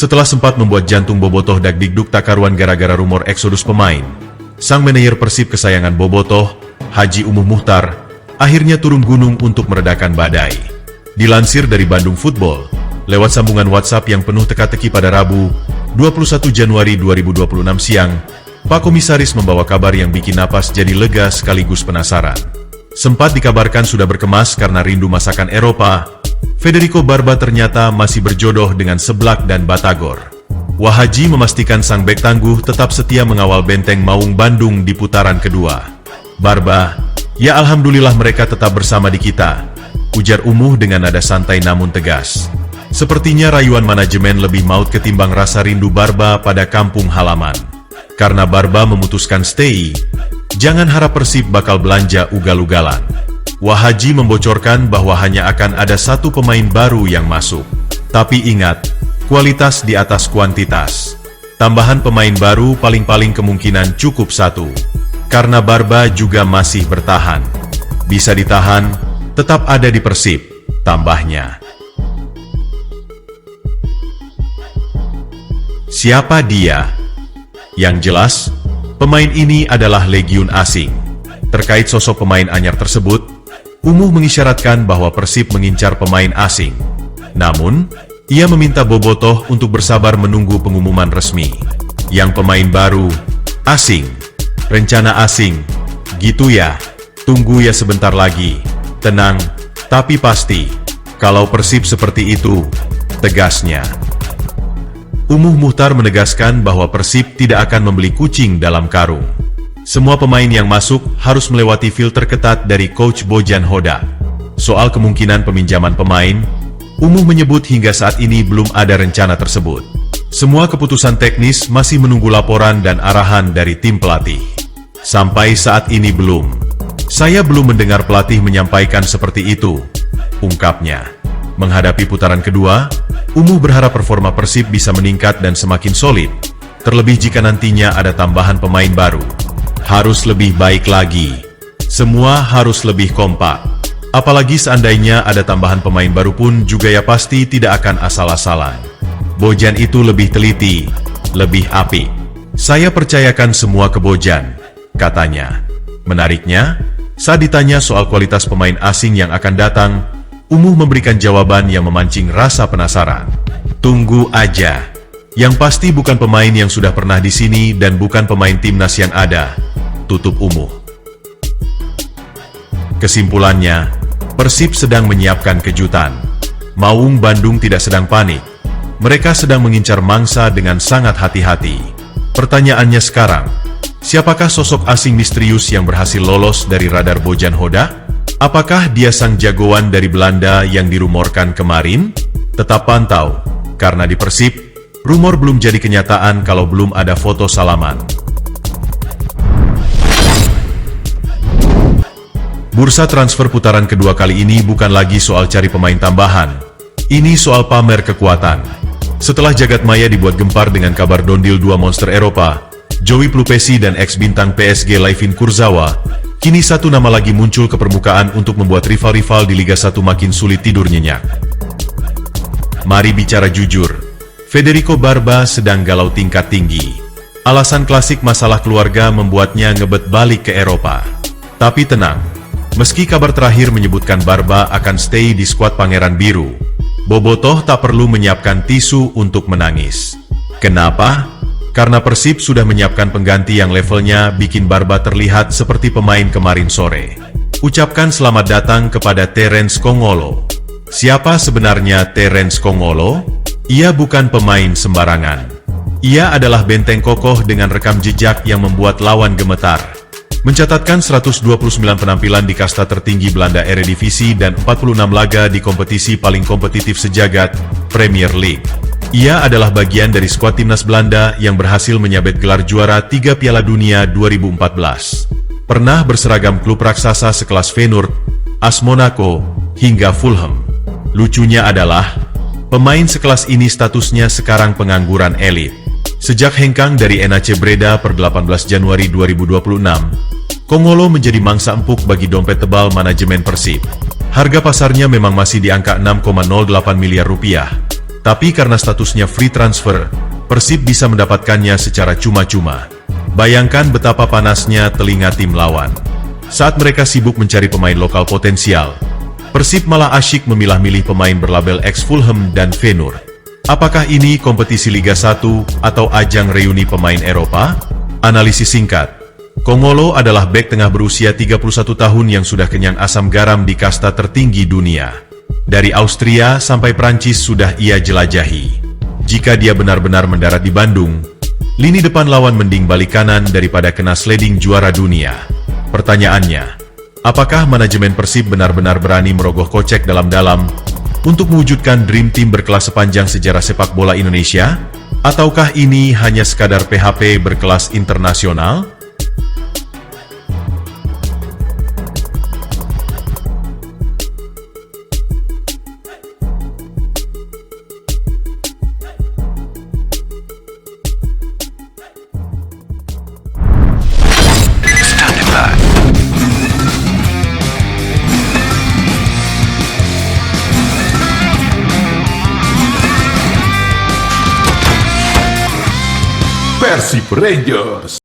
Setelah sempat membuat jantung Bobotoh dagdikduk tak karuan gara-gara rumor eksodus pemain, sang manajer Persib kesayangan Bobotoh, Haji Umuh Muhtar, akhirnya turun gunung untuk meredakan badai. Dilansir dari Bandung Football, lewat sambungan WhatsApp yang penuh teka-teki pada Rabu, 21 Januari 2026 siang, Pak Komisaris membawa kabar yang bikin napas jadi lega sekaligus penasaran. Sempat dikabarkan sudah berkemas karena rindu masakan Eropa, Federico Barba ternyata masih berjodoh dengan Seblak dan Batagor. Wahaji memastikan sang bek tangguh tetap setia mengawal Benteng Maung Bandung di putaran kedua. Barba, ya alhamdulillah mereka tetap bersama di kita, ujar Umuh dengan nada santai namun tegas. Sepertinya rayuan manajemen lebih maut ketimbang rasa rindu Barba pada kampung halaman. Karena Barba memutuskan stay, jangan harap Persib bakal belanja ugal-ugalan. Wahaji membocorkan bahwa hanya akan ada satu pemain baru yang masuk. Tapi ingat, kualitas di atas kuantitas. Tambahan pemain baru paling-paling kemungkinan cukup satu. Karena Barba juga masih bertahan. Bisa ditahan, tetap ada di Persib, tambahnya. Siapa dia? Yang jelas, pemain ini adalah legiun asing. Terkait sosok pemain anyar tersebut, Umuh mengisyaratkan bahwa Persib mengincar pemain asing. Namun, ia meminta Bobotoh untuk bersabar menunggu pengumuman resmi. Yang pemain baru, asing. Rencana asing. Gitu ya, tunggu ya sebentar lagi. Tenang, tapi pasti. Kalau Persib seperti itu, tegasnya. Umuh Muhtar menegaskan bahwa Persib tidak akan membeli kucing dalam karung. Semua pemain yang masuk harus melewati filter ketat dari Coach Bojan Hodak. Soal kemungkinan peminjaman pemain, Umuh menyebut hingga saat ini belum ada rencana tersebut. Semua keputusan teknis masih menunggu laporan dan arahan dari tim pelatih. Sampai saat ini belum. Saya belum mendengar pelatih menyampaikan seperti itu, ungkapnya. Menghadapi putaran kedua, Umuh berharap performa Persib bisa meningkat dan semakin solid. Terlebih jika nantinya ada tambahan pemain baru. Harus lebih baik lagi. Semua harus lebih kompak. Apalagi seandainya ada tambahan pemain baru pun juga ya pasti tidak akan asal-asalan. Bojan itu lebih teliti, lebih apik. Saya percayakan semua ke Bojan, katanya. Menariknya, saat ditanya soal kualitas pemain asing yang akan datang, Umuh memberikan jawaban yang memancing rasa penasaran. Tunggu aja. Yang pasti bukan pemain yang sudah pernah di sini dan bukan pemain timnas yang ada, tutup Umuh. Kesimpulannya, Persib sedang menyiapkan kejutan. Maung Bandung tidak sedang panik. Mereka sedang mengincar mangsa dengan sangat hati-hati. Pertanyaannya sekarang, siapakah sosok asing misterius yang berhasil lolos dari radar Bojan Hodak? Apakah dia sang jagoan dari Belanda yang dirumorkan kemarin? Tetap pantau, karena di Persib, rumor belum jadi kenyataan kalau belum ada foto salaman. Bursa transfer putaran kedua kali ini bukan lagi soal cari pemain tambahan. Ini soal pamer kekuatan. Setelah jagat maya dibuat gempar dengan kabar Dondil 2 monster Eropa, Joey Plupesi dan ex-bintang PSG Layvin Kurzawa, kini satu nama lagi muncul ke permukaan untuk membuat rival-rival di Liga 1 makin sulit tidur nyenyak. Mari bicara jujur, Federico Barba sedang galau tingkat tinggi. Alasan klasik masalah keluarga membuatnya ngebet balik ke Eropa. Tapi tenang, meski kabar terakhir menyebutkan Barba akan stay di skuad Pangeran Biru, Bobotoh tak perlu menyiapkan tisu untuk menangis. Kenapa? Karena Persib sudah menyiapkan pengganti yang levelnya bikin Barba terlihat seperti pemain kemarin sore. Ucapkan selamat datang kepada Terence Kongolo. Siapa sebenarnya Terence Kongolo? Ia bukan pemain sembarangan. Ia adalah benteng kokoh dengan rekam jejak yang membuat lawan gemetar. Mencatatkan 129 penampilan di kasta tertinggi Belanda Eredivisie dan 46 laga di kompetisi paling kompetitif sejagat, Premier League. Ia adalah bagian dari skuad timnas Belanda yang berhasil menyabet gelar juara 3 Piala Dunia 2014. Pernah berseragam klub raksasa sekelas Feyenoord, AS Monaco, hingga Fulham. Lucunya adalah, pemain sekelas ini statusnya sekarang pengangguran elit. Sejak hengkang dari NAC Breda per 18 Januari 2026, Kongolo menjadi mangsa empuk bagi dompet tebal manajemen Persib. Harga pasarnya memang masih di angka 6,08 miliar rupiah. Tapi karena statusnya free transfer, Persib bisa mendapatkannya secara cuma-cuma. Bayangkan betapa panasnya telinga tim lawan. Saat mereka sibuk mencari pemain lokal potensial, Persib malah asyik memilah-milih pemain berlabel ex-Fulham dan Feyenoord. Apakah ini kompetisi Liga 1 atau ajang reuni pemain Eropa? Analisis singkat. Kongolo adalah bek tengah berusia 31 tahun yang sudah kenyang asam garam di kasta tertinggi dunia. Dari Austria sampai Prancis sudah ia jelajahi. Jika dia benar-benar mendarat di Bandung, lini depan lawan mending balik kanan daripada kena sliding juara dunia. Pertanyaannya, apakah manajemen Persib benar-benar berani merogoh kocek dalam-dalam untuk mewujudkan dream team berkelas sepanjang sejarah sepak bola Indonesia? Ataukah ini hanya sekadar PHP berkelas internasional? Persib Rangers.